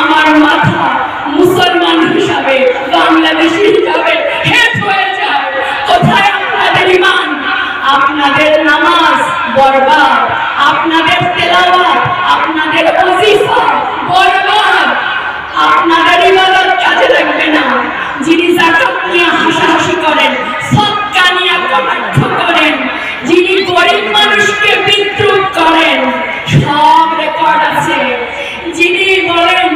আমার মাথা মুসলমান হিসাবে, বাংলাদেশি হিসাবে হেট হয়ে যায়। কোথায় আপনাদের ঈমান? আপনাদের নামাজ বরবাদ, আপনাদের তেলাওয়াত, আপনাদের ওজিফা বরবাদ, আপনাদের ইবাদত কাজে লাগবে না। যিনি যাকাত নিয়ে হাসাহাসি করেন, সদকা নিয়ে কটাক্ষ করেন, যিনি গরিব মানুষকে বিদ্রুপ করেন, সব রেকর্ড আছে। যিনি বলেন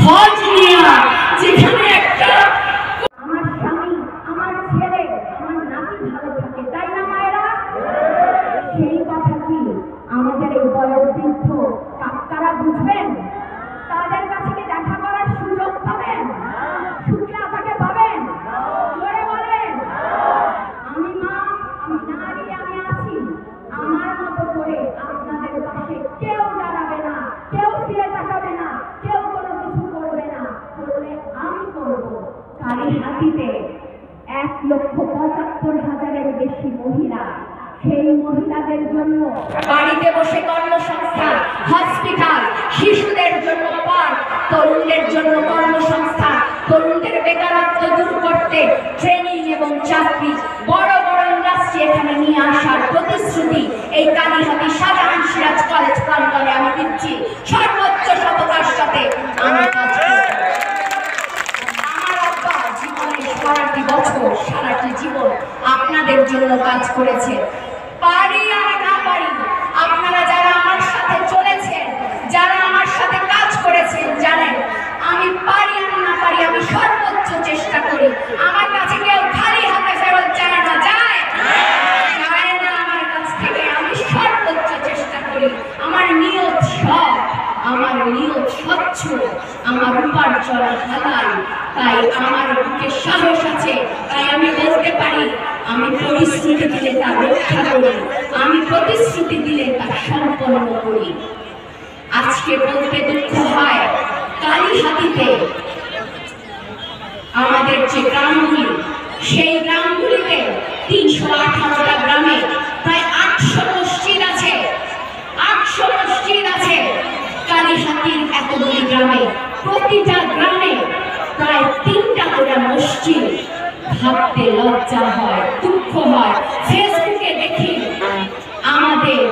হজ নিয়ে, যেখানে একটা আমার স্বামী, আমার ছেলে, আমার নাতি ভালো থাকে, তাই না মায়েরা? সেই কথা কি আমাদের এই বয়োবৃদ্ধ কাকারা বুঝবেন? তাদের কাছে কি দেখা করার সুযোগ পাবেন? শুক্লা তাকে পাবেন? জোরে বলেন। আমি মা, আমি নারী, আমি আছি। আমার মতো করে আপনাদের পাশে কেউ দাঁড়াবে না, কেউ ফিরে তাকাবে না, কেউ কোনো কিছু করবে না। করলে আমি করব। কালীহাতিতে 1,75,000-এর বেশি মহিলা, সেই মহিলাদের জন্য বাড়িতে বসে কর্মসংস্থান, হসপিটাল, শিশুদের জন্য পার্ক, তরুণদের জন্য কর্মসংস্থান, তরুণদের বেকারত্ব দূর করতে ট্রেনিং এবং চাকরি, বড় বড় ইন্ডাস্ট্রি এখানে নিয়ে আসার প্রতিশ্রুতি এই কালীহাতি শাহজাহান সিরাজ কলেজ প্রাঙ্গণে আমি দিচ্ছি। সর্বোচ্চ সততার সাথে আমি কাজ করব। আমার আব্বা জীবনের সারাটি বছর, সারাটি জীবন আপনাদের জন্য কাজ করেছে। পারি আর না পারি, আপনারা যারা আমার সাথে চলেছেন, যারা আমার সাথে কাজ করেছেন, জানেন আমি পারি আর না পারি, আমি সর্বোচ্চ চেষ্টা করি। আমার কাছে কেউ খালি হাতে ফেরত যায় না, যায় না আমার কাছ থেকে। আমি সর্বোচ্চ চেষ্টা করি। আমার নিয়ত সৎ, আমার নিয়ত স্বচ্ছ, আমার উপার্জন হালাল, তাই আমার বুকে সাহস আছে। তাই আমি বলতে পারি, আমি প্রতিশ্রুতি দিলে তা রক্ষা করি, আমি প্রতিশ্রুতি দিলে তা সম্পন্ন করি। আজকে বলতে দুঃখ হয়, কালীহাতিতে আমাদের যে গ্রামগুলি, সেই গ্রামগুলিতে 318টা গ্রামে প্রায় 800 মসজিদ আছে। 800 মসজিদ আছে কালীহাতির এতগুলি গ্রামে। প্রতিটা গ্রামে প্রায় 3টা করে মসজিদ। ভাবতে লজ্জা হয়, দুঃখ হয়। ফেসবুকে দেখি আমাদের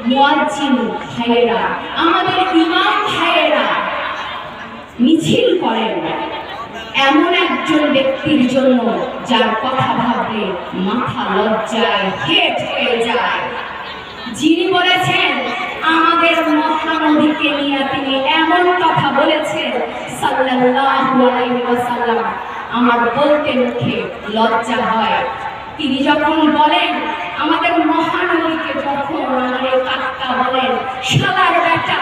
মুয়াজ্জিন ভাইয়েরা, আমাদের ইমাম ভাইয়েরা মিছিল করেন এমন একজন ব্যক্তির জন্য যার কথা ভাবলে মাথা লজ্জায় হেট হয়ে যায়। যিনি বলেছেন আমাদের মহানবীকে নিয়ে তিনি এমন কথা বলেছেন সাল্লাল্লাহু আলাইহি ওয়াসাল্লাম, আমার বলতে মুখে লজ্জা হয়। তিনি যখন বলেন আমাদের মহানবীকে, যখন আমাদের কাকা বলেন শালার বেটা,